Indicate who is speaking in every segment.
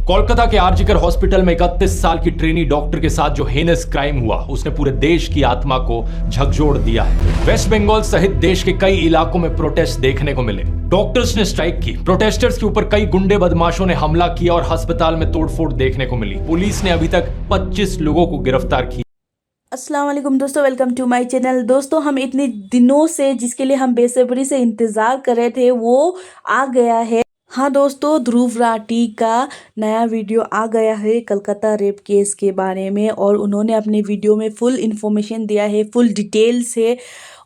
Speaker 1: कोलकाता के आरजीकर हॉस्पिटल में 31 साल की ट्रेनी डॉक्टर के साथ जो हेनस क्राइम हुआ उसने पूरे देश की आत्मा को झकझोर दिया है। वेस्ट बंगाल सहित देश के कई इलाकों में प्रोटेस्ट देखने को मिले। डॉक्टर्स ने स्ट्राइक की, प्रोटेस्टर्स के ऊपर कई गुंडे बदमाशों ने हमला किया और अस्पताल में तोड़फोड़ देखने को मिली। पुलिस ने अभी तक 25 लोगों को गिरफ्तार किया।
Speaker 2: अस्सलाम वालेकुम दोस्तों, वेलकम टू माय चैनल। दोस्तों, हम इतने दिनों से जिसके लिए हम बेसब्री से इंतज़ार कर रहे थे वो आ गया है। हाँ दोस्तों, ध्रुव राठी का नया वीडियो आ गया है कलकत्ता रेप केस के बारे में और उन्होंने अपने वीडियो में फुल इन्फॉर्मेशन दिया है, फुल डिटेल्स है।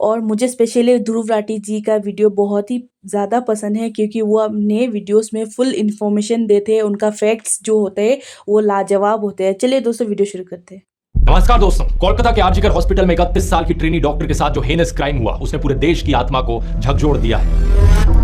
Speaker 2: और मुझे स्पेशली ध्रुव राठी जी का वीडियो बहुत ही ज़्यादा पसंद है क्योंकि वो अपने वीडियोस में फुल इन्फॉर्मेशन देते हैं। उनका फैक्ट्स जो होते हैं वो लाजवाब होते हैं। चलिए दोस्तों, वीडियो शुरू करते हैं।
Speaker 1: नमस्कार दोस्तों, कोलकाता के आरजीकर हॉस्पिटल में 31 साल की ट्रेनी डॉक्टर के साथ जो हेनस क्राइम हुआ उसने पूरे देश की आत्मा को झकझोर दिया है।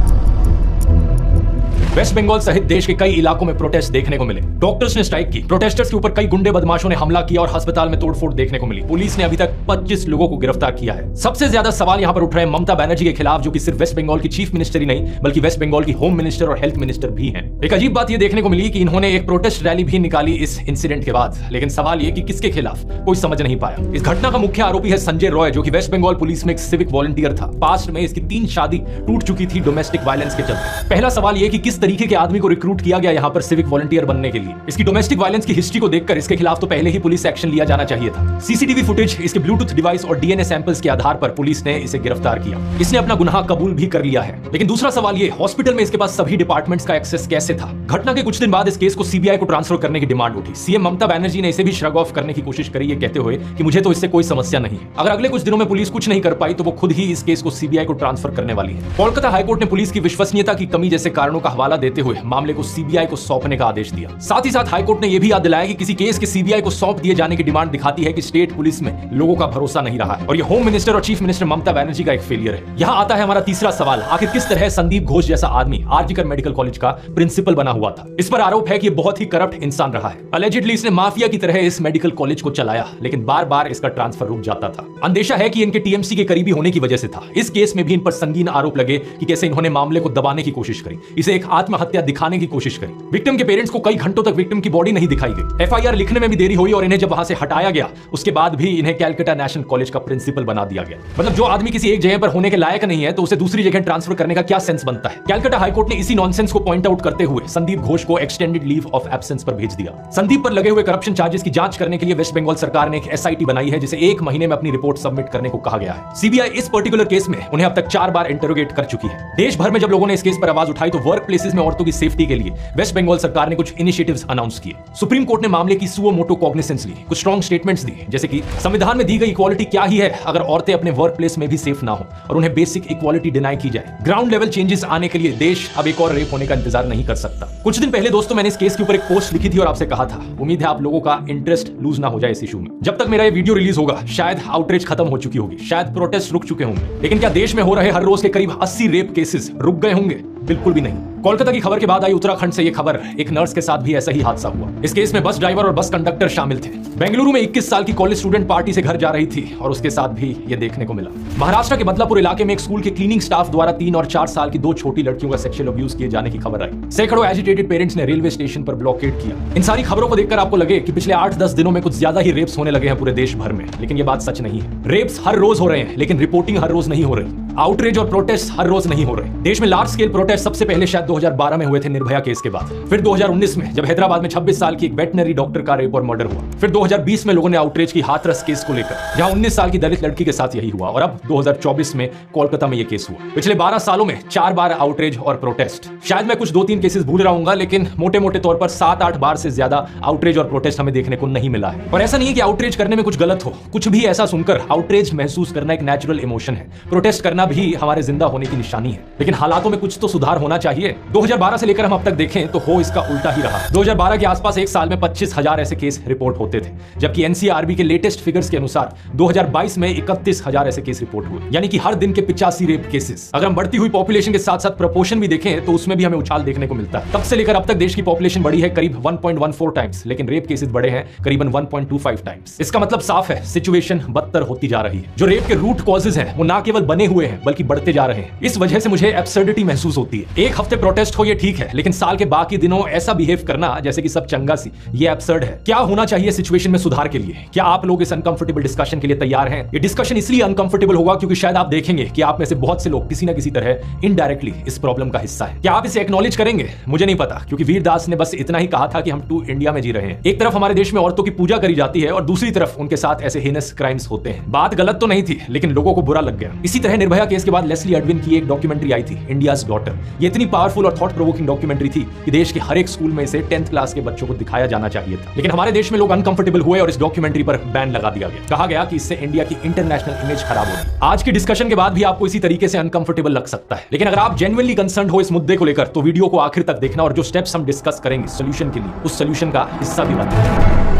Speaker 1: वेस्ट बंगाल सहित देश के कई इलाकों में प्रोटेस्ट देखने को मिले। डॉक्टर्स ने स्ट्राइक की, प्रोटेस्टर्स के ऊपर कई गुंडे बदमाशों ने हमला किया और अस्पताल में तोड़फोड़ देखने को मिली। पुलिस ने अभी तक 25 लोगों को गिरफ्तार किया है। सबसे ज्यादा सवाल यहां पर उठ रहे हैं ममता बनर्जी के खिलाफ, जो कि सिर्फ वेस्ट बंगाल की चीफ मिनिस्टर ही नहीं बल्कि वेस्ट बंगाल की होम मिनिस्टर और हेल्थ मिनिस्टर भी हैं। एक अजीब बात यह देखने को मिली कि इन्होंने एक प्रोटेस्ट रैली भी निकाली इस इंसिडेंट के बाद, लेकिन सवाल यह कि किसके खिलाफ कोई समझ नहीं पाया। इस घटना का मुख्य आरोपी है संजय रॉय, जो कि वेस्ट बंगाल पुलिस में एक सिविक वॉलंटियर था। पास्ट में इसकी 3 शादी टूट चुकी थी डोमेस्टिक वायलेंस के चलते। पहला सवाल यह कि किस तरीके के आदमी को रिक्रूट किया गया यहां पर सिविक वॉलंटियर बनने के लिए। इसकी डोमेस्टिक वायलेंस की हिस्ट्री को देखकर इसके खिलाफ तो पहले ही पुलिस एक्शन लिया जाना चाहिए था। सीसीटीवी फुटेज, इसके ब्लूटूथ डिवाइस और डीएनए सैंपल्स के आधार पर पुलिस ने इसे गिरफ्तार किया। इसने अपना गुनाह कबूल भी कर लिया है। लेकिन दूसरा सवाल यह, हॉस्पिटल में इसके पास सभी डिपार्टमेंट्स का एक्सेस कैसे था? घटना के कुछ दिन बाद इस केस को सीबीआई को ट्रांसफर करने की डिमांड उठी। सीएम ममता बनर्जी ने इसे भी श्रग ऑफ करने की कोशिश करी, ये कहते हुए कि मुझे तो इससे कोई समस्या नहीं है। अगर अगले कुछ दिनों में पुलिस कुछ नहीं कर पाई तो वो खुद ही इस केस को सीबीआई को ट्रांसफर करने वाली है। कोलकाता हाईकोर्ट ने पुलिस की विश्वसनीयता की कमी जैसे कारणों का हवाला देते हुए मामले को सीबीआई को सौंपने का आदेश दिया। साथ ही साथ हाईकोर्ट ने यह भी याद दिलाया कि किसी केस के सीबीआई को सौंप दिए जाने की डिमांड दिखाती है कि स्टेट पुलिस में लोगों का भरोसा नहीं रहा है और ये होम मिनिस्टर और चीफ मिनिस्टर ममता बनर्जी का एक फेलियर है। यहां आता है हमारा तीसरा सवाल, आखिर किस तरह संदीप घोष जैसा आदमी आरजीकर मेडिकल कॉलेज का प्रिंसिपल बना हुआ था? इस पर आरोप है कि ये बहुत ही करप्ट इंसान रहा है। अलेजिडली इसने माफिया की तरह इस मेडिकल कॉलेज को चलाया, लेकिन बार बार इसका ट्रांसफर रुक जाता था। अंदेशा है कि इनके टीएमसी के करीबी होने की वजह से था। इस केस में भी इन पर संगीन आरोप लगे कि कैसे इन्होंने मामले को दबाने की कोशिश करी, इसे एक आत्महत्या दिखाने की कोशिश करी। विक्टिम के पेरेंट्स को कई घंटों तक विक्टिम की बॉडी नहीं दिखाई गई। एफआईआर लिखने में भी देरी हुई और इन्हें जब वहां से हटाया गया उसके बाद भी इन्हें कैलकाटा नेशनल कॉलेज का प्रिंसिपल बना दिया गया। मतलब जो आदमी किसी एक जगह पर होने के लायक नहीं है तो उसे दूसरी जगह ट्रांसफर करने का क्या सेंस बनता है? कैलकाटा हाईकोर्ट ने इसी नॉनसेंस को पॉइंट आउट करते हुए संदीप घोष को एक्सटेंडेड लीव ऑफ एब्सेंस पर भेज दिया। संदीप पर लगे हुए करप्शन चार्जेस की जांच करने के लिए वेस्ट बंगाल सरकार ने एक एसआईटी बनाई है, जिसे 1 महीने में अपनी रिपोर्ट सबमिट करने को कहा गया है। सीबीआई इस पर्टिकुलर केस में उन्हें अब तक 4 बार इंटरोगेट कर चुकी है। देश भर में जब लोगों ने इस केस पर आवाज उठाई तो वर्क प्लेसेस में औरतों की सेफ्टी के लिए वेस्ट बंगाल सरकार ने कुछ इनिशिएटिव्स अनाउंस किए। सुप्रीम कोर्ट ने मामले की सुओ मोटो कॉग्निसेंस ली, कुछ स्ट्रॉन्ग स्टेटमेंट्स दी, जैसे कि संविधान में दी गई इक्वालिटी क्या ही है अगर औरतें अपने वर्क प्लेस में भी सेफ ना हो और उन्हें बेसिक इक्वालिटी डिनाई की जाए। ग्राउंड लेवल चेंजेस आने के लिए देश अब एक और रेप होने का इंतजार नहीं कर सकता। कुछ दिन पहले दोस्तों मैंने इस केस के ऊपर एक पोस्ट लिखी थी और आपसे कहा था उम्मीद है आप लोगों का इंटरेस्ट लूज ना हो जाए इस इशू में। जब तक मेरा ये वीडियो रिलीज होगा शायद आउटरीच खत्म हो चुकी होगी, शायद प्रोटेस्ट रुक चुके होंगे, लेकिन क्या देश में हो रहे हर रोज के करीब 80 रेप केसेस रुक गए होंगे? बिल्कुल भी नहीं। कोलकाता की खबर के बाद आई उत्तराखंड से यह खबर, एक नर्स के साथ भी ऐसा ही हादसा हुआ। इस केस में बस ड्राइवर और बस कंडक्टर शामिल थे। बेंगलुरु में 21 साल की कॉलेज स्टूडेंट पार्टी से घर जा रही थी और उसके साथ भी यह देखने को मिला। महाराष्ट्र के बदलापुर इलाके में एक स्कूल के क्लीनिंग स्टाफ द्वारा 3 और 4 साल की 2 छोटी लड़कियों का सेक्सुअल अब्यूज किए जाने की खबर आई। सैकड़ों एजिटेटेड पेरेंट्स ने रेलवे स्टेशन पर ब्लॉकेड किया। इन सारी खबरों को देखकर आपको लगे कि पिछले 8-10 दिनों में कुछ ज्यादा ही रेप्स होने लगे हैं पूरे देश भर में, लेकिन यह बात सच नहीं है। रेप्स हर रोज हो रहे हैं लेकिन रिपोर्टिंग हर रोज नहीं हो रही। आउटरीच और प्रोटेस्ट हर रोज नहीं हो रहे। देश में लार्ज स्केल प्रोटेस्ट सबसे पहले शायद 2012 में हुए थे निर्भया केस के बाद, फिर 2019 में जब हैदराबाद में 26 साल की एक वेटनरी डॉक्टर का रेप और मर्डर हुआ, फिर 2020 में लोगों ने आउटरीच की हाथरस केस को लेकर, जहां 19 साल की दलित लड़की के साथ यही हुआ, और अब 2024 में कोलकाता में यह केस हुआ। पिछले 12 सालों में 4 बार आउटरीच और प्रोटेस्ट। शायद मैं कुछ 2-3 केसेस भूल रहा हूंगा, लेकिन मोटे मोटे तौर पर 7-8 बार से ज्यादा आउटरीच और प्रोटेस्ट हमें देखने को नहीं मिला है। और ऐसा नहीं है कि आउटरीच करने में कुछ गलत हो, कुछ भी ऐसा सुनकर आउटरीच महसूस करना एक नेचुरल इमोशन है। प्रोटेस्ट करना भी हमारे जिंदा होने की निशानी है, लेकिन हालातों में कुछ तो सुधार होना चाहिए। 2012 से लेकर हम अब तक देखें तो हो इसका उल्टा ही रहा। 2012 के आसपास एक साल में 25,000 ऐसे केस रिपोर्ट होते थे, जबकि एनसीआरबी के लेटेस्ट फिगर्स के अनुसार 2022 में 31,000 ऐसे केस रिपोर्ट हुए, यानी कि हर दिन के 85 रेप केसेस। अगर हम बढ़ती हुई पॉपुलेशन के साथ साथ प्रोपोर्शन भी देखें तो उसमें भी हमें उछाल देखने को मिलता है। तब से लेकर अब तक देश की पॉपुलेशन बढ़ी है करीब 1.14 टाइम्स, लेकिन रेप केसेस बढ़े हैं करीबन 1.25 टाइम्स। इसका मतलब साफ है, सिचुएशन बदतर होती जा रही है। जो रेप के रूट कॉजेज हैं वो ना केवल बने हुए हैं बल्कि बढ़ते जा रहे हैं। इस वजह से मुझे एब्सर्डिटी महसूस होती होती है। एक हफ्ते प्रोटेस्ट हो ये ठीक है, लेकिन साल के बाकी दिनों ऐसा बिहेव करना जैसे कि सब चंगा सी, ये एब्सर्ड है। क्या होना चाहिए सिचुएशन में सुधार के लिए? क्या आप लोग इस अनकंफर्टेबल डिस्कशन के लिए तैयार हैं? ये डिस्कशन इसलिए अनकंफर्टेबल होगा क्योंकि शायद आप देखेंगे कि आप में से बहुत से लोग किसी न किसी तरह इनडायरेक्टली इस प्रॉब्लम का हिस्सा है। क्या आप इसे एक्नॉलेज करेंगे? मुझे नहीं पता, क्योंकि वीरदास ने बस इतना ही कहा था कि हम टू इंडिया में जी रहे हैं। एक तरफ हमारे देश में औरतों की पूजा करी जाती है और दूसरी तरफ उनके साथ ऐसे हीनस क्राइम्स होते हैं। बात गलत तो नहीं थी, लेकिन लोगों को बुरा लग गया। इसी तरह निर्भया केस के बाद लेस्ली एडविन की एक डॉक्यूमेंट्री आई थी, इंडियाज डॉटर। ये इतनी पावरफुल और थॉट प्रोवोकिंग डॉक्यूमेंट्री थी कि देश के हर एक स्कूल में इसे 10th क्लास के बच्चों को दिखाया जाना चाहिए था। लेकिन हमारे देश में लोग अनकंफर्टेबल हुए और इस डॉक्यूमेंट्री पर बैन लगा दिया गया। कहा गया कि इससे इंडिया की इंटरनेशनल इमेज खराब होगी। आज की डिस्कशन के बाद भी आपको इसी तरीके से अनकंफर्टेबल लग सकता है, लेकिन अगर आप जेन्युइनली कंसर्न्ड हो इस मुद्दे को लेकर तो वीडियो को आखिर तक देखना और जो स्टेप्स हम डिस्कस करेंगे सॉल्यूशन के लिए, उस सॉल्यूशन का हिस्सा भी बनना।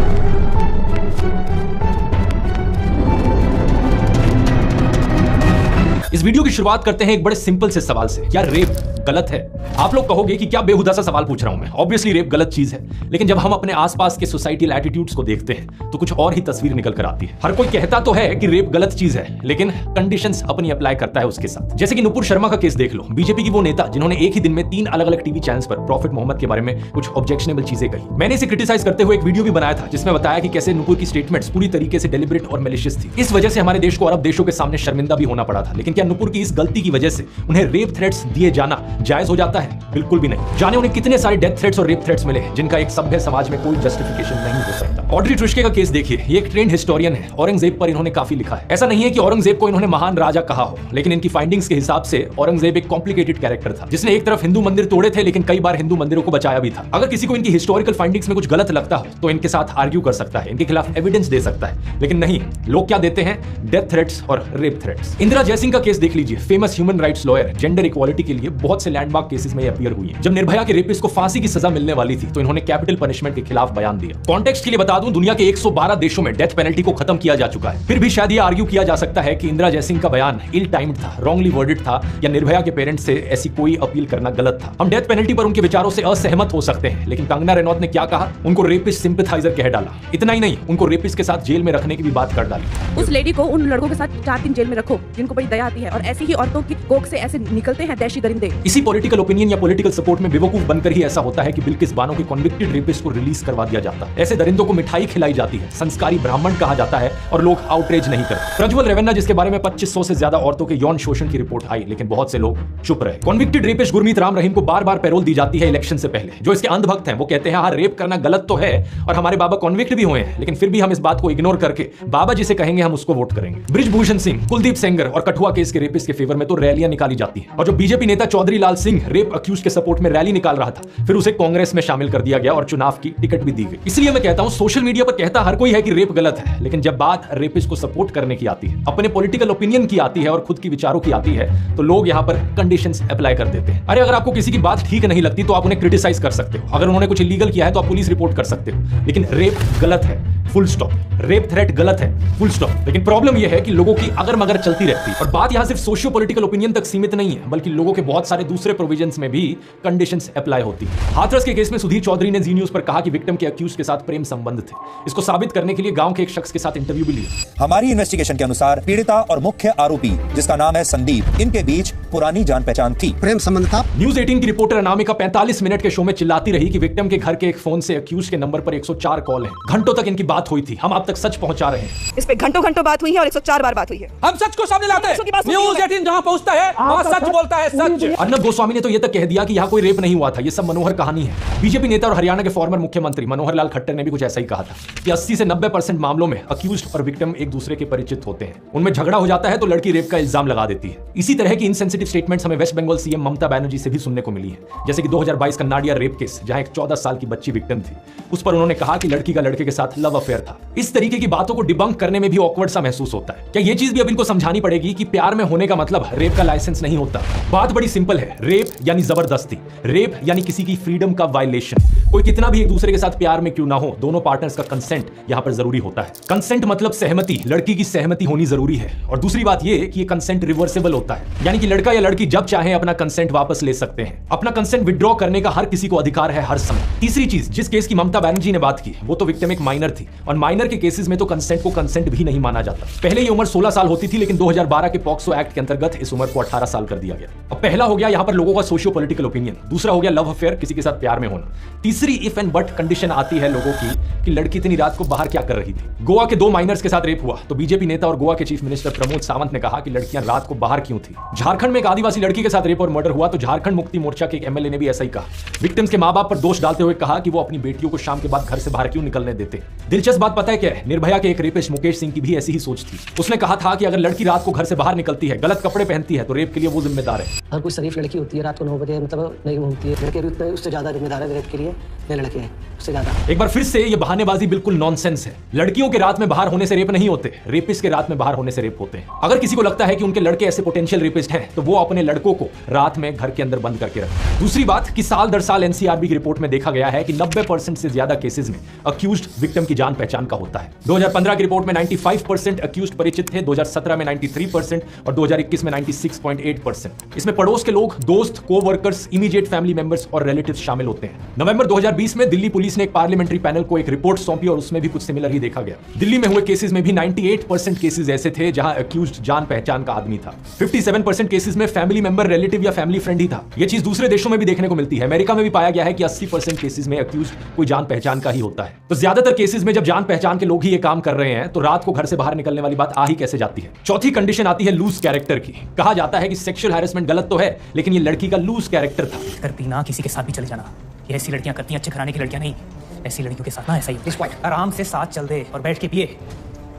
Speaker 1: इस वीडियो की शुरुआत करते हैं एक बड़े सिंपल से सवाल से, क्या रेप गलत है? आप लोग कहोगे कि क्या बेहुदा सा सवाल पूछ रहा हूं मैं। ऑब्वियसली रेप गलत चीज है, लेकिन जब हम अपने आसपास के सोसाइटल एटीट्यूड्स को देखते हैं तो कुछ और ही तस्वीर निकल कर आती है। हर कोई कहता तो है कि रेप गलत चीज है, लेकिन कंडीशंस अपनी अप्लाई करता है उसके साथ। जैसे कि नुपुर शर्मा का केस देख लो, बीजेपी की वो नेता जिन्होंने एक ही दिन में 3 अलग अलग टीवी चैनल्स पर प्रॉफिट मोहम्मद के बारे में कुछ ऑब्जेक्शनेबल चीजें कही। मैंने इसे क्रिटिसाइज करते हुए एक वीडियो भी बनाया था जिसमें बताया कि कैसे नुपुर की स्टेटमेंट्स पूरी तरीके से डेलिब्रेट और मैलिशियस थी। इस वजह से हमारे देश को अरब देशों के सामने शर्मिंदा भी होना पड़ा था। लेकिन क्या नुपुर की इस गलती की वजह से उन्हें रेप थ्रेट्स दिए जाना जायज हो जाता है? बिल्कुल भी नहीं। जाने उन्हें कितने सारे डेथ थ्रेट्स और रेप थ्रेट्स मिले जिनका एक सभ्य समाज में कोई जस्टिफिकेशन नहीं हो सकता। ऑड्री ट्रिश्के का केस देखिए, ये एक ट्रेंड हिस्टोरियन है। औरंगजेब पर इन्होंने काफी लिखा है। ऐसा नहीं है कि औरंगजेब को इन्होंने महान राजा कहा हो, लेकिन इनकी फाइंडिंग्स के हिसाब से औरंगजेब एक कॉम्प्लिकेटेड कैरेक्टर था जिसने एक तरफ हिंदू मंदिर तोड़े थे लेकिन कई बार हिंदू मंदिरों को बचाया भी था। अगर किसी को इनकी हिस्टोरिकल फाइंडिंग्स में कुछ गलत लगता हो तो इनके साथ आर्ग्यू कर सकता है, इनके खिलाफ एविडेंस दे सकता है, लेकिन नहीं, लोग क्या देते हैं? डेथ थ्रेट्स और रेप थ्रेट्स। इंदिरा जयसिंह का केस देख लीजिए, famous human rights lawyer, gender equality के लिए बहुत से लैंडमार्क केसेस में अपीयर हुई है। जब निर्भया के रेपिस्ट को फांसी की सजा मिलने वाली थी तो इन्होंने कैपिटल पनिशमेंट के खिलाफ बयान दिया। कॉन्टेक्स्ट के लिए बता दूं, दुनिया के 112 देशों में डेथ पेनल्टी को खत्म किया जा चुका है। फिर भी शायद ये आर्ग्यू किया जा सकता है कि इंदिरा जयसिंह का बयान इल टाइम्ड था, रॉन्गली वर्डेड था, या निर्भया के पेरेंट्स से ऐसी कोई अपील करना गलत था। हम डेथ पेनल्टी पर उनके विचारों से असहमत हो सकते हैं, लेकिन कंगना रनौत ने क्या कहा? उनको रेपिस्ट सिंपैथाइजर कह डाला। इतना ही नहीं, उनको रेपिस्ट के साथ जेल में रखने की भी बात कर डाली।
Speaker 3: उस लेडी को उन लड़कों के साथ 4 दिन जेल में रखो जिनको बड़ी दया आती है, और ऐसी ही औरतों की कोख से ऐसे निकलते हैं दैशी दरिंदे।
Speaker 1: इसी पॉलिटिकल ओपिनियन या पॉलिटिकल सपोर्ट में बेवकूफ बनकर ही ऐसा होता है कि बिल्किस बानो के कन्विक्टेड रेपिस्ट को रिलीज करवा दिया जाता है। ऐसे दरिंदों को मिठाई खिलाई जाती है, संस्कारी ब्राह्मण कहा जाता है और लोग आउटरेज नहीं करते। प्रज्वल रेवन्ना जिसके बारे में 2500 से ज्यादा औरतों के यौन शोषण की रिपोर्ट आई, लेकिन बहुत से लोग चुप रहे। कन्विक्टेड रेपिस्ट गुरमीत राम रहीम को बार-बार पैरोल दी जाती है इलेक्शन से पहले। जो इसके अंधभक्त हैं वो कहते हैं हाँ, रेप करना गलत तो है और हमारे बाबा कन्विक्ट भी हुए हैं, लेकिन फिर भी हम इस बात को इग्नोर करके बाबा जिसे कहेंगे हम उसको वोट करेंगे। बृजभूषण सिंह, कुलदीप सेंगर और कठुआ केस के रेपिस्ट के फेवर में तो रैलियां निकाली जाती है, और जो बीजेपी नेता चौधरी लाल सिंह रेप अक्यूज के सपोर्ट में रैली निकाल रहा था, फिर उसे कांग्रेस में शामिल कर दिया गया और चुनाव की टिकट भी दी गई। इसलिए मैं कहता हूं, सोशल मीडिया पर कहता हर कोई है कि रेप गलत है, लेकिन जब बात रेपिस्ट को सपोर्ट करने की आती है, अपने पॉलिटिकल ओपिनियन की आती है और खुद की विचारों की आती है, तो लोग यहां पर कंडीशंस अप्लाई कर देते हैं। अरे अगर आपको किसी की बात ठीक नहीं लगती तो आप उन्हें क्रिटिसाइज कर सकते हो, अगर उन्होंने कुछ इलीगल किया है तो आप पुलिस रिपोर्ट कर सकते हो, लेकिन रेप गलत है, फुल स्टॉप। रेप थ्रेट गलत है, फुल स्टॉप। लेकिन प्रॉब्लम यह है कि लोगों की अगर मगर चलती रहती है, और बात यहां सिर्फ सोशियो पॉलिटिकल ओपिनियन तक सीमित नहीं है, बल्कि लोगों के बहुत सारे दूसरे प्रोविजंस में भी कंडीशंस अप्लाई होती है। हाथरस के केस में सुधीर चौधरी ने जी न्यूज पर कहा कि विक्टिम के अक्यूज के साथ प्रेम संबंध थे। इसको साबित करने के लिए गांव के एक शख्स के साथ इंटरव्यू भी लिया।
Speaker 4: हमारी इन्वेस्टिगेशन के अनुसार पीड़िता और मुख्य आरोपी जिसका नाम है संदीप, इनके बीच पुरानी जान पहचान थी, प्रेम संबंध था।
Speaker 1: न्यूज 18 की रिपोर्टर अनामिका 45 मिनट के शो में चिल्लाती रही कि विक्टिम के घर के एक फोन से अक्यूज के नंबर पर 104 कॉल हैं। घंटों तक इनकी बात हुई थी। हम आप तक सच पहुंचा रहे हैं।
Speaker 3: इस पे घंटों बात हुई है और 104 बार बात हुई है।
Speaker 5: हम सच को सामने लाते हैं। न्यूज 18 जहां पहुंचता है वहां सच बोलता है, सच।
Speaker 1: अर्नब गोस्वामी ने तो यह तक कह दिया कि यहाँ कोई रेप नहीं हुआ था, ये सब मनोहर कहानी है। बीजेपी नेता और हरियाणा के फॉर्मर मुख्यमंत्री मनोहर लाल खट्टर ने भी कुछ ऐसा ही कहा था कि 80 से 90% मामलों में अक्यूज्ड और विक्टिम एक दूसरे के परिचित होते हैं। उनमें झगड़ा हो जाता है तो लड़की रेप का इल्जाम लगा देती है। इसी तरह की इनसेंसिटिव स्टेटमेंट्स हमें वेस्ट बंगाल सीएम ममता बनर्जी से भी सुनने को मिली है, जैसे कि 2022 का नाडिया रेप केस, जहां एक 14 साल की बच्ची विक्टिम थी। उस पर उन्होंने कहा कि लड़की का लड़के के साथ लव अफेयर था। इस तरीके की बातों को डिबंक करने में भी ऑकवर्ड सा महसूस होता है। क्या ये चीज भी अब इनको समझानी पड़ेगी कि प्यार में होने का मतलब रेप का लाइसेंस नहीं होता? बात बड़ी सिंपल है। रेप यानी जबरदस्ती, रेप यानी किसी की फ्रीडम का वायलेशन। कोई कितना भी एक दूसरे के साथ प्यार में क्यों ना हो, दोनों पार्टनर्स का कंसेंट यहां पर जरूरी होता है। कंसेंट मतलब सहमति, लड़की की सहमति होनी जरूरी है। और दूसरी बात ये कि ये कंसेंट रिवर्सेबल होता है, यानी कि लड़का या लड़की जब चाहे अपना कंसेंट वापस ले सकते हैं। अपना कंसेंट विड्रॉ करने का हर किसी को अधिकार है हर समय। तीसरी चीज, जिस केस की ममता बनर्जी ने बात की, वो तो विक्टिम एक माइनर थी। और माइनर के केसेस में तो कंसेंट को कंसेंट भी नहीं माना जाता। पहले ये उम्र 16 साल होती थी, लेकिन 2012 के पॉक्सो एक्ट के अंतर्गत इस उम्र को 18 साल कर दिया गया। अब पहला हो गया यहाँ पर लोगों का सोशियो पॉलिटिकल ओपिनियन, दूसरा हो गया लव अफेयर, किसी के साथ प्यार में होना, तीसरी इफ एंड बट कंडीशन आती है लोगों की कि लड़की इतनी रात को बाहर क्या कर रही थी। गोवा के 2 माइनर्स के साथ रेप हुआ तो बीजेपी नेता और गोवा के चीफ मिनिस्टर प्रमोद सावंत ने कहा कि लड़कियां रात को बाहर क्यों थी। झारखंड में एक आदिवासी लड़की के साथ रेप और मर्डर हुआ तो झारखंड मुक्ति मोर्चा के एक एमएलए ने भी ऐसा ही कहा। विक्टिम्स के मां बाप पर दोष डालते हुए कहा कि वो अपनी बेटियों को शाम के बाद घर से बाहर क्यों निकलने देते। दिलचस्प बात पता है क्या है, निर्भया के एक रेपिस्ट मुकेश सिंह की भी ऐसी ही सोच थी। उसने कहा था कि अगर लड़की रात को घर से बाहर निकलती है, गलत कपड़े पहनती है, तो रेप के लिए वो जिम्मेदार है।
Speaker 6: हर कोई शरीफ लड़की होती है, रात को 9 बजे मतलब नहीं घूमती है, लड़के भी उससे ज्यादा जिम्मेदार है रेप के लिए, ये लड़के हैं उससे ज्यादा।
Speaker 1: एक बार फिर से ये बहानेबाजी बिल्कुल नॉनसेंस है। लड़कियों के रात में बाहर होने से रेप नहीं होते, रेपिस्ट के रात में बाहर होने से रेप होते हैं। अगर किसी को लगता है कि उनके लड़के ऐसे पोटेंशियल रेपिस्ट हैं तो वो अपने लड़कों को रात में घर के अंदर बंद करके रखें। दूसरी बात कि साल दर साल एनसीआरबी की रिपोर्ट में देखा गया है कि 90% से ज्यादा केसेस में अक्यूज्ड विक्टिम की जान पहचान का होता है। 2015 की रिपोर्ट में 95% अक्यूज्ड परिचित थे, 2017 में 93% और 2021 में 96.8%। इसमें पड़ोस के लोग, दोस्त, को-वर्कर्स, इमीडिएट फैमिली मेंबर्स और रिलेटिव्स शामिल होते हैं। नवंबर 2020 में दिल्ली पुलिस ने एक पार्लियामेंट्री पैनल को एक रिपोर्ट सौंपी और उसमें भी कुछ सिमिलर ही देखा गया। दिल्ली में हुए केसेस में भी 98% केसेस ऐसे थे जहां अक्यूज्ड जान पहचान का आदमी था। 57% केसेस में फैमिली मेंबर, रिलेटिव या फैमिली फ्रेंड ही था। यह चीज दूसरे देशों में भी देखने को मिलती है। अमेरिका में भी पाया गया है कि 80% केसेस में अक्यूज्ड कोई जान पहचान का ही होता है। तो ज्यादातर केसेस में जब जान पहचान के लोग ही ये काम कर रहे हैं तो रात को घर से बाहर निकलने वाली बात आ ही कैसे जाती है। चौथी कंडीशन आती है लूज कैरेक्टर की। कहा जाता है कि सेक्सुअल हैरेसमेंट गलत तो है, लेकिन ये लड़की का लूज कैरेक्टर था।
Speaker 7: कर पीना, किसी के साथ भी चले जाना, ये ऐसी लड़कियां करती हैं, अच्छे घराने की लड़कियां नहीं। ऐसी लड़कियों के साथ ना ऐसा ही आराम से साथ चल दे और बैठ के पिए।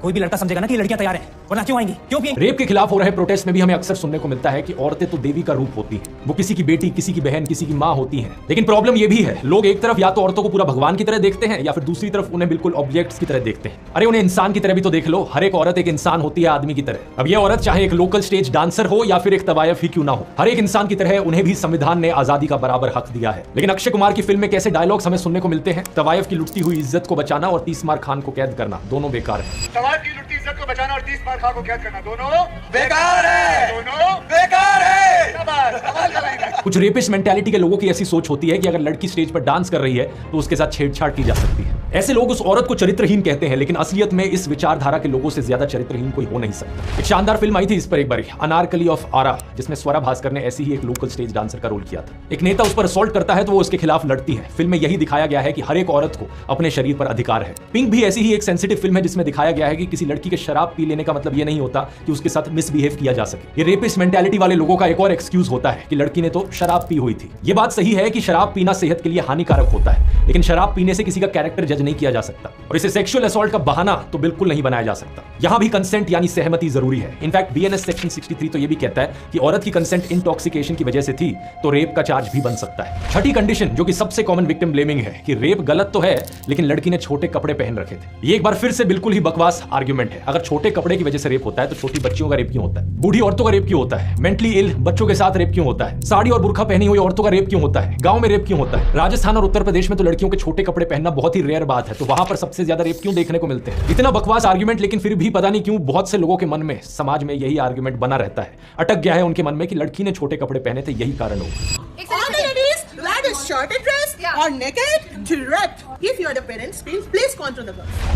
Speaker 7: कोई भी लड़का समझेगा ना कि लड़कियां तैयार हैं, वरना क्यों आएंगी, क्यों पिएंगी?
Speaker 1: रेप के खिलाफ हो रहे प्रोटेस्ट में भी हमें अक्सर सुनने को मिलता है कि औरतें तो देवी का रूप होती हैं, वो किसी की बेटी, किसी की बहन, किसी की माँ होती हैं। लेकिन प्रॉब्लम ये भी है, लोग एक तरफ या तो औरतों को पूरा भगवान की तरह देखते हैं या फिर दूसरी तरफ उन्हें बिल्कुल ऑब्जेक्ट्स की तरह देखते हैं। अरे उन्हें इंसान की तरह भी तो देख लो। हर एक औरत एक इंसान होती है, आदमी की तरह। अब ये औरत चाहे एक लोकल स्टेज डांसर हो या फिर एक तवायफ ही क्यों ना हो, हर एक इंसान की तरह उन्हें भी संविधान ने आजादी का बराबर हक दिया है। लेकिन अक्षय कुमार की फिल्म में कैसे डायलॉग्स हमें सुनने को मिलते हैं, तवायफ की लुटती हुई इज्जत को बचाना और 30 मार खान को कैद करना, दोनों बेकार है।
Speaker 8: तवायफ की लुटती इज्जत को बचाना और 30 मार खान को कैद करना, दोनों बेकार है, दोनों बेकार है। सवाल कराएंगे।
Speaker 1: कुछ रेपिस्ट मेंटालिटी के लोगों की ऐसी सोच होती है कि अगर लड़की स्टेज पर डांस कर रही है तो उसके साथ छेड़छाड़ की जा सकती है। ऐसे लोग उस औरत को चरित्रहीन कहते हैं, लेकिन असलियत में इस विचारधारा के लोगों से ज्यादा चरित्रहीन कोई हो नहीं सकता। एक शानदार फिल्म आई थी इस पर एक बारी, अनारकली ऑफ आरा, जिसमें स्वरा भास्कर ने ऐसी ही एक लोकल स्टेज डांसर का रोल किया था। एक नेता उस पर असॉल्ट करता है तो वो उसके खिलाफ लड़ती है। फिल्म में यही दिखाया गया है कि हर एक औरत को अपने शरीर पर अधिकार है। पिंक भी ऐसी ही एक सेंसिटिव फिल्म है जिसमें दिखाया गया है कि किसी लड़की के शराब पी लेने का मतलब ये नहीं होता कि उसके साथ मिसबिहेव किया जा सके। ये रेपिस्ट मेंटालिटी वाले लोगों का एक और एक्सक्यूज होता है कि लड़की ने तो शराब पी हुई थी। ये बात सही है कि शराब पीना सेहत के लिए हानिकारक होता है, लेकिन शराब पीने से किसी का कैरेक्टर जज नहीं किया जा सकता और इसे सेक्सुअल असॉल्ट का बहाना तो बिल्कुल नहीं बनाया जा सकता। यहां भी कंसेंट यानी सहमति जरूरी है। इनफैक्ट बीएनएस सेक्शन 63 तो ये भी कहता है कि औरत की कंसेंट इंटॉक्सिकेशन की वजह से थी तो रेप का चार्ज भी बन सकता है। छठी कंडीशन जो कि सबसे कॉमन विक्टिम ब्लेमिंग है कि रेप गलत तो है लेकिन लड़की ने छोटे कपड़े पहन रखे थे। ये एक बार फिर से बिल्कुल ही बकवास आर्ग्यूमेंट है। अगर छोटे कपड़े की वजह से रेप होता है तो छोटी बच्चियों का रेप क्यों होता है? बूढ़ी औरतों का रेप क्यों होता है? मेंटली इल बच्चों के साथ रेप क्यों होता है? साड़ी और बुर्का पहनी हुई औरतों का रेप क्यों होता है? गांव में रेप क्यों होता है? राजस्थान और उत्तर प्रदेश में तो लड़कियों के छोटे कपड़े पहनना बहुत ही रेयर बात है, तो वहां पर सबसे ज्यादा रेप क्यों देखने को मिलते हैं? इतना बकवास आर्ग्यूमेंट, लेकिन फिर भी पता नहीं क्यों बहुत से लोगों के मन में, समाज में यही आर्ग्यूमेंट बना रहता है, अटक गया है उनके मन में कि लड़की ने छोटे कपड़े पहने थे, यही कारण होगा।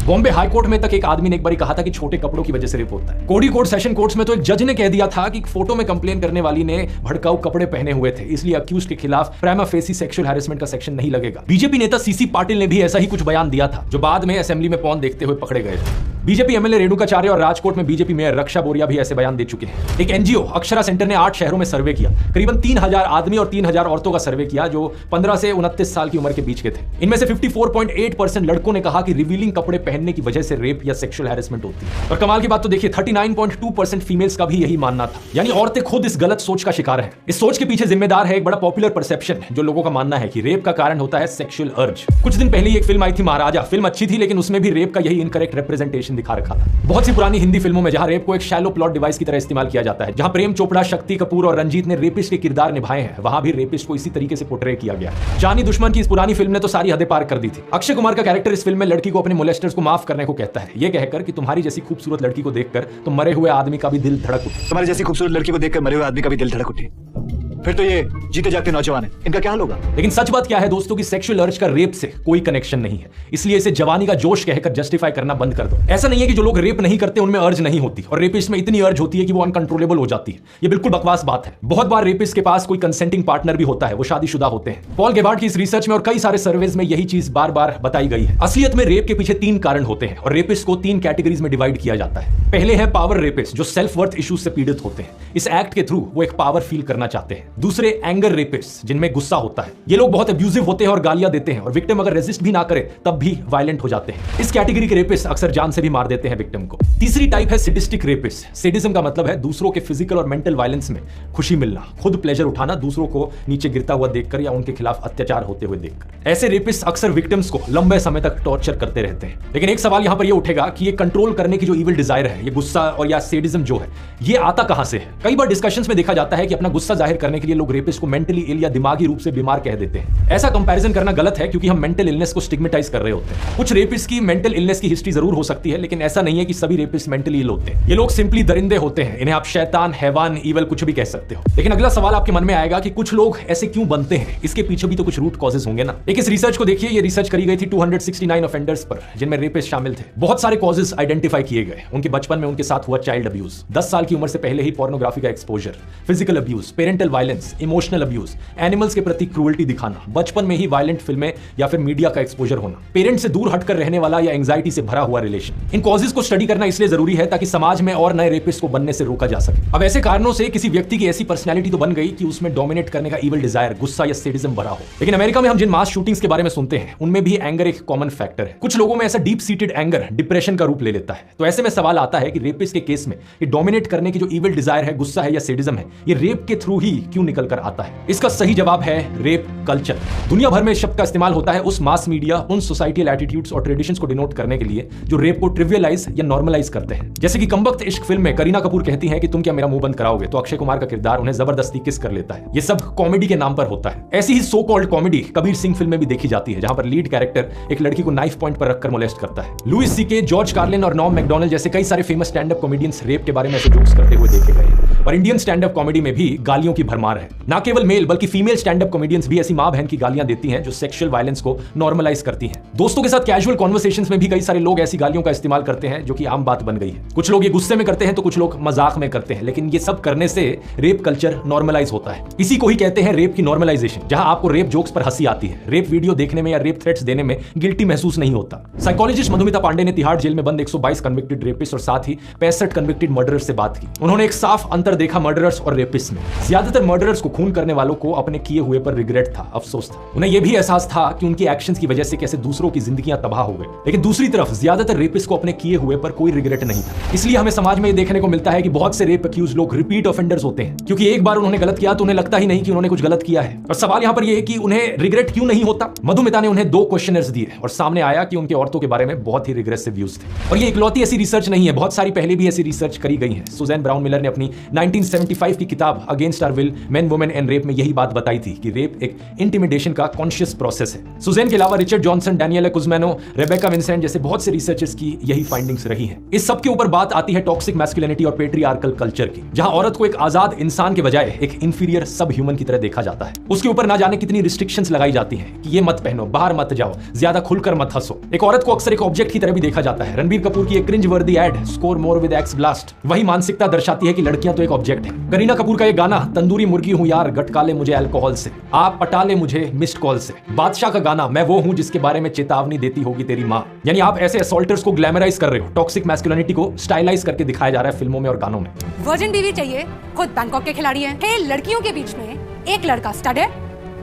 Speaker 1: बॉम्बे हाई कोर्ट में तक एक आदमी ने एक बार कहा था कि छोटे कपड़ों की वजह से रेप होता है। कोड़ी कोर्ट, सेशन कोर्ट्स में तो एक जज ने कह दिया था कि फोटो में कंप्लेन करने वाली ने भड़काऊ कपड़े पहने हुए थे, इसलिए अक्यूज के खिलाफ प्राइमा फेसी सेक्सुअल हैरेसमेंट का सेक्शन नहीं लगेगा। बीजेपी नेता सीसी पाटिल ने भी ऐसा ही कुछ बयान दिया था, जो बाद में असेंबली में पॉन देखते हुए पकड़े गए थे। बीजेपी एमएलए रेणुकाचार्य और राजकोट में बीजेपी मेयर रक्षा बोरिया भी ऐसे बयान दे चुके हैं। एक एनजीओ अक्षरा सेंटर ने 8 शहरों में सर्वे किया, करीबन 3000 आदमी और 3000 औरतों का सर्वे किया जो 15 से 29 साल की उम्र के बीच के थे। इनमें से 54.8% लड़कों ने कहा कि रिवीलिंग कपड़े पहनने की वजह से रेप या सेक्सुअल हैरेसमेंट होती है। और कमाल की बात तो देखिए, 39.2% फीमेल्स का भी यही मानना था, यानी औरतें खुद इस गलत सोच का शिकार है। इस सोच के पीछे जिम्मेदार है एक बड़ा पॉपुलर परसेप्शन, जो लोगों का मानना है कि रेप का कारण होता है सेक्सुअल अर्ज। कुछ दिन पहले एक फिल्म आई थी महाराजा, फिल्म अच्छी थी लेकिन उसमें भी रेप का यही इनकरेक्ट रिप्रेजेंटेशन दिखा रखा था। बहुत सी पुरानी हिंदी फिल्मों में जहां रेप को एक शैलो प्लॉट डिवाइस की तरह इस्तेमाल किया जाता है, जहां प्रेम चोपड़ा, शक्ति कपूर और रंजीत ने रेपिस्ट के किरदार निभाए हैं, वहां भी रेपिस्ट को इसी तरीके से पोर्ट्रे किया गया। जानी दुश्मन की इस पुरानी फिल्म ने तो सारी हदें पार कर दी थी। अक्षय कुमार का कैरेक्टर इस फिल्म में लड़की को अपने मोलेस्टर्स को माफ करने को कहता है, यह कहकर कि तुम्हारी जैसी खूबसूरत लड़की को देखकर तो मरे हुए आदमी का भी दिल धड़क उठे।
Speaker 9: तुम्हारी जैसी खूबसूरत लड़की को देखकर मरे हुए आदमी का भी दिल धड़क उठे। फिर तो ये जीते जागते नौजवान है, इनका क्या हाल होगा?
Speaker 1: लेकिन सच बात क्या है दोस्तों कि सेक्सुअल अर्ज का रेप से कोई कनेक्शन नहीं है, इसलिए इसे जवानी का जोश कहकर जस्टिफाई करना बंद कर दो। ऐसा नहीं है कि जो लोग रेप नहीं करते उनमें अर्ज नहीं होती, और रेपिस्ट में इतनी अर्ज होती है कि वो अनकंट्रोलेबल हो जाती है। ये बिल्कुल बकवास बात है। बहुत बार रेपिस्ट के पास कोई कंसेंटिंग पार्टनर भी होता है, वो शादीशुदा होते हैं। पॉल गेबार्ड की इस रिसर्च में और कई सारे सर्वेज में यही चीज बार बार बताई गई है। असलियत में रेप के पीछे 3 कारण होते हैं और रेपिस्ट को 3 कैटेगरीज में डिवाइड किया जाता है। पहले है पावर रेपिस्ट, जो सेल्फ वर्थ इश्यूज से पीड़ित होते हैं, इस एक्ट के थ्रू वो एक पावर फील करना चाहते हैं। दूसरे एंगर रेपिस्ट, जिनमें गुस्सा होता है, ये लोग बहुत अब्यूजिव होते हैं और गालियां देते हैं, और विक्टिम अगर रेजिस्ट भी ना करे तब भी वायलेंट हो जाते हैं। इस कैटेगरी के रेपिस्ट अक्सर जान से भी मार देते हैं विक्टिम को। तीसरी टाइप है सैडिस्टिक रेपिस्ट। सैडिज्म का मतलब है दूसरों के फिजिकल और मेंटल वायलेंस में खुशी मिलना, खुद प्लेजर उठाना दूसरों को नीचे गिरता हुआ देखकर या उनके खिलाफ अत्याचार होते हुए देखकर। ऐसे रेपिस्ट अक्सर विक्टिम्स को लंबे समय तक टॉर्चर करते रहते हैं। लेकिन एक सवाल यहां पर यह उठेगा कि ये कंट्रोल करने की जो इविल डिजायर है, ये गुस्सा और या सैडिज्म जो है, ये आता कहां से है? कई बार डिस्कशंस में देखा जाता है कि अपना गुस्सा जाहिर करने के लिए लोग रेपिस्ट को मेंटली इल या दिमागी रूप से बीमार कह देते हैं। ऐसा कंपैरिजन करना गलत है, क्योंकि हम मेंटल इलनेस को स्टिग्मेटाइज कर रहे होते हैं। कुछ रेपिस्ट की मेंटल इलनेस की हिस्ट्री जरूर हो सकती है, लेकिन ऐसा नहीं है कि सभी रेपिस्ट मेंटली इल होते हैं। ये लोग सिंपली दरिंदे होते हैं, इन्हें आप शैतान, हैवान, ईवल कुछ भी कह सकते हो। लेकिन अगला सवाल आपके मन में आएगा कि कुछ लोग ऐसे क्यों बनते हैं? इसके पीछे भी तो कुछ रूट कॉजेज होंगे ना। एक इस रिसर्च को देखिए, ये रिसर्च करी गई थी 269 ऑफेंडर्स पर, जिनमें रेपिस्ट शामिल थे। बहुत सारे कॉजेज आइडेंटिफाई किए गए। उनके बचपन में उनके साथ हुआ चाइल्ड अब्यूज, 10 साल की उम्र से पहले ही पोर्नोग्राफी का exposure, physical abuse, parental violence, emotional abuse, animals के प्रति क्रूअल्टी दिखाना, बचपन में ही वायलेंट फिल्में या फिर मीडिया का एक्सपोजर होना, पेरेंट्स से दूर हटकर रहने वाला या एंजाइटी से भरा हुआ रिलेशन। इन कॉजेज को स्टडी करना इसलिए जरूरी है ताकि समाज में और नए रेपिस्ट को बनने से रोका जा सके। अब ऐसे कारणों से किसी व्यक्ति की ऐसी पर्सनैलिटी तो बन गई कि उसमें डोमिनेट करने का इविल डिजायर, गुस्सा या सैडिज्म भरा हो। लेकिन अमेरिका में हम जिन मास शूटिंग्स के बारे में सुनते हैं, उनमें भी एंगर एक कॉमन फैक्टर है। कुछ लोगों में ऐसा डीप सीटेड एंगर डिप्रेशन का रूप ले लेता है। तो ऐसे में सवाल आता है कि रेपिस्ट के केस में ये डोमिनेट करने की जो इविल डिजायर है, गुस्सा है या सैडिज्म है, ये रेप के थ्रू ही क्यों निकल कर आता है? इसका सही जवाब है रेप कल्चर। दुनिया भर में इस शब्द का इस्तेमाल होता है उस मास मीडिया, उन सोसाइटल एटीट्यूड्स और ट्रेडिशंस को डिनोट करने के लिए जो रेप को ट्रिवियलाइज या नॉर्मलाइज करते हैं। जैसे कि कमबख्त इश्क फिल्म में करीना कपूर कहती हैं कि तुम क्या मेरा मुंह बंद कराओगे, तो अक्षय कुमार का किरदार उन्हें जबरदस्ती किस कर लेता है। ये सब कॉमेडी के नाम पर होता है। ऐसी ही so called comedy Kabir Singh film में भी देखी जाती है, जहां पर लीड कैरेक्टर एक लड़की को नाइफ पॉइंट पर रखकर मोलेस्ट करता है। लुइस सीके, जॉर्ज कार्लिन और नॉम मैकडोनल्ड जैसे कई सारे famous stand up comedians rape के बारे में ऐसे जोक्स करते हुए देखे गए। और इंडियन स्टैंड अप कॉमेडी में भी गालियों की भरमार है। ना केवल मेल बल्कि फीमेल स्टैंड अप कॉमेडियंस भी ऐसी मां बहन की गालियां देती हैं जो सेक्सुअल वायलेंस को नॉर्मलाइज करती हैं। दोस्तों के साथ कैजुअल कन्वर्सेशंस में भी कई सारे लोग ऐसी गालियों का इस्तेमाल करते हैं जो कि आम बात बन गई है। कुछ लोग ये गुस्से में करते हैं तो कुछ लोग मजाक में करते हैं, लेकिन ये सब करने से रेप कल्चर नॉर्मलाइज होता है। इसी को ही कहते हैं रेप की नॉर्मलाइजेशन, जहां आपको रेप जोक्स पर हंसी आती है, रेप वीडियो देखने में या रेप थ्रेट्स देने में गिल्टी महसूस नहीं होता। साइकोलॉजिस्ट मधुमिता पांडे ने तिहाड़ जेल में बंद 122 कन्विक्टेड रेपिस्ट और साथ ही 65 कन्विक्टेड मर्डरर्स से बात की। उन्होंने एक साफ अंतर देखा मर्डरर्स और रेपिस्ट में। ज्यादातर मर्डरर्स को खून करने वालों को अपने किए हुए पर रिग्रेट था, अफसोस था। उन्हें यह भी एहसास था कि उनकी एक्शंस की वजह से कैसे दूसरों की जिंदगियां तबाह हो गई। लेकिन दूसरी तरफ ज्यादातर रेपिस्ट को अपने किए हुए पर कोई रिग्रेट नहीं था। इसलिए हमें समाज में यह देखने को मिलता है कि बहुत से रेप अक्यूज लोग रिपीट ऑफेंडर्स होते हैं, क्योंकि एक बार उन्होंने गलत किया तो उन्हें लगता ही नहीं कि उन्होंने कुछ गलत किया है। और सवाल यहां पर यह है कि उन्हें रिग्रेट क्यों नहीं होता। मधुमिता ने उन्हें 2 क्वेश्चनर्स दिए और सामने आया कि उनके औरतों के बारे में बहुत ही रिग्रेसिव व्यूज थे। और ये इकलौती ऐसी रिसर्च नहीं है, बहुत सारी पहले भी ऐसी रिसर्च करी गई है। सुजैन ब्राउन मिलर ने अपनी 1975 की किताब against our will men women and rape में यही बात बताई थी कि रेप एक इंटिमिडेशन का कॉन्शियस प्रोसेस है। सुजैन के अलावा रिचर्ड जॉनसन, डैनियला कुज़्मैनो, रेबेका विंसेंट जैसे बहुत से रिसर्चर्स की यही फाइंडिंग्स रही हैं। इस सब के ऊपर बात आती है टॉक्सिक मैस्कुलिनिटी और पेट्रियार्कल कल्चर की, जहां औरत को एक आजाद इंसान के बजाय एक इंफीरियर सब ह्यूमन की तरह देखा जाता है। उसके ऊपर ना जाने कितनी रिस्ट्रिक्शंस लगाई जाती हैं कि ये मत पहनो, बाहर मत जाओ, ज्यादा खुलकर मत हंसो। एक औरत को अक्सर एक ऑब्जेक्ट की तरह भी देखा जाता है। रणबीर कपूर की एक क्रिंज वर्दी ad, score more with Axe blast, वही मानसिकता दर्शाती है कि लड़कियां तो एक ऑब्जेक्ट है। करीना कपूर का ये गाना तंदूरी मुर्गी हूं यार, गटका ले मुझे अल्कोहल से, आप पटा ले मुझे मिस्ड कॉल से। बादशाह का गाना मैं वो हूं जिसके बारे में चेतावनी देती होगी तेरी मां। यानी आप ऐसे असॉल्टर्स को ग्लैमराइज कर रहे हो, टॉक्सिक मैस्कुलिनिटी को स्टाइलाइज करके दिखाया जा रहा है फिल्मों में और गानों में।
Speaker 10: वर्जिन बीवी चाहिए, खुद बैंकॉक के खिलाड़ी हैं। 6 लड़कियों के बीच में एक लड़का स्टड है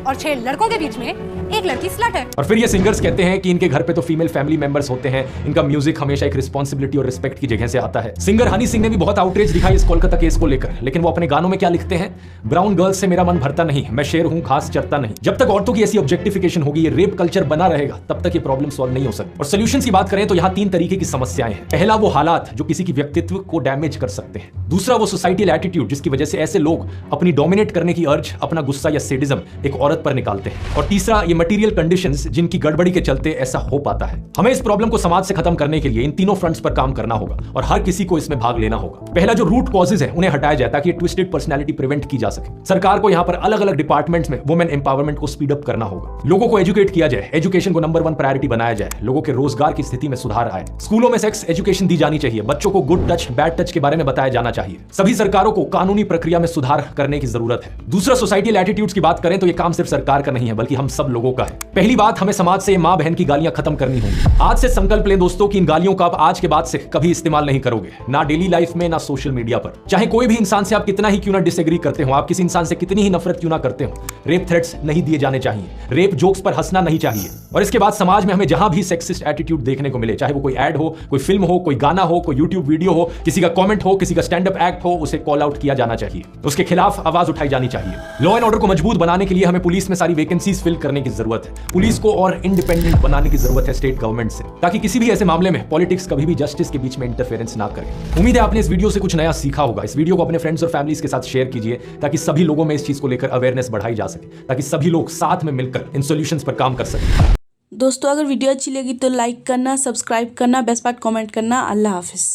Speaker 10: और 6 लड़कों के बीच में एक लड़की स्लट है।
Speaker 1: और फिर ये सिंगर्स कहते हैं कि इनके घर पे तो फीमेल फैमिली मेंबर्स होते हैं, इनका म्यूजिक हमेशा एक रिस्पांसिबिलिटी और रिस्पेक्ट की जगह से आता है। सिंगर हनी सिंह ने भी बहुत आउटरीच दिखाई इस कोलकाता केस को लेकर, लेकिन वो अपने गानों में क्या लिखते हैं? ब्राउन गर्ल्स से मेरा मन भरता नहीं, मैं शेर हूं घास चरता नहीं। जब तक औरतों की ऐसी ऑब्जेक्टिफिकेशन होगी, ये रेप कल्चर बना रहेगा, तब तक ये प्रॉब्लम सॉल्व नहीं हो सकती। और सोल्यूशंस की बात करें तो यहाँ 3 तरीके की समस्याएं हैं। पहला वो हालात जो किसी की व्यक्तित्व को डैमेज कर सकते हैं। दूसरा वो सोसाइटल एटीट्यूड जिसकी वजह से ऐसे लोग अपनी डोमिनेट करने की अर्ज, अपना गुस्सा या सैडिज्म एक औरत पर निकालते हैं। और तीसरा ये मटेरियल कंडीशंस जिनकी गड़बड़ी के चलते ऐसा हो पाता है। हमें इस प्रॉब्लम को समाज से खत्म करने के लिए इन तीनों फ्रंट्स पर काम करना होगा और हर किसी को इसमें भाग लेना होगा। पहला जो रूट कॉजेज है उन्हें हटाया जाए ताकि ट्विस्टेड पर्सनैलिटी प्रिवेंट की जा सके। सरकार को यहाँ पर अलग अलग डिपार्टमेंट्स में वुमेन एम्पावरमेंट को स्पीड अप करना होगा। लोगों को एजुकेट किया जाए, एजुकेशन को नंबर 1 प्रायोरिटी बनाया जाए, लोगों के रोजगार की स्थिति में सुधार आए। स्कूलों में सेक्स एजुकेशन दी जानी चाहिए, बच्चों को गुड टच बैड टच के बारे में बताया जाना चाहिए। सभी सरकारों को कानूनी प्रक्रिया में सुधार करने की जरूरत है। दूसरा, सोसाइटल एटीट्यूड्स की बात करें तो ये काम सिर्फ सरकार का नहीं है बल्कि हम सब लोगों का है। पहली बात, हमें समाज से मां बहन की गालियां खत्म करनी होंगी। आज से संकल्प लें दोस्तों कि इन गालियों का आप आज के बाद से कभी इस्तेमाल नहीं करोगे, ना डेली लाइफ में ना सोशल मीडिया पर। चाहे कोई भी इंसान से आप कितना ही क्यों ना डिसएग्री करते हो, आप किसी इंसान से कितनी ही नफरत क्यों ना करते हो, रेप थ्रेट्स नहीं दिए जाने चाहिए, रेप जोक्स पर हंसना नहीं चाहिए। और इसके बाद समाज में हमें जहां भी सेक्सिस्ट एटीट्यूड देखने को मिले, चाहे वो कोई ऐड हो, कोई फिल्म हो, कोई गाना हो, कोई यूट्यूब वीडियो हो, किसी का कमेंट हो, किसी का स्टैंड अप एक्ट हो, उसे कॉल आउट किया जाना चाहिए, उसके खिलाफ आवाज उठाई जानी चाहिए। लॉ एंड ऑर्डर को मजबूत बनाने के लिए हमें पुलिस में सारी वैकेंसीज फिल करने की जरूरत है। पुलिस को और इंडिपेंडेंट बनाने की जरूरत है स्टेट गवर्नमेंट से, ताकि किसी भी ऐसे मामले में पॉलिटिक्स कभी भी जस्टिस के बीच में इंटरफेरेंस ना करे। उम्मीद है आपने इस वीडियो से कुछ नया सीखा होगा। इस वीडियो को अपने फ्रेंड्स और फैमिलीज के साथ शेयर कीजिए ताकि सभी लोगों में इस चीज को लेकर अवेयरनेस बढ़ाई जा सके, ताकि सभी लोग साथ में मिलकर इन सॉल्यूशंस पर काम कर सकें।
Speaker 2: दोस्तों अगर वीडियो अच्छी लगी तो लाइक करना, सब्सक्राइब करना, बेस्ट पार्ट कमेंट करना। अल्लाह हाफिज।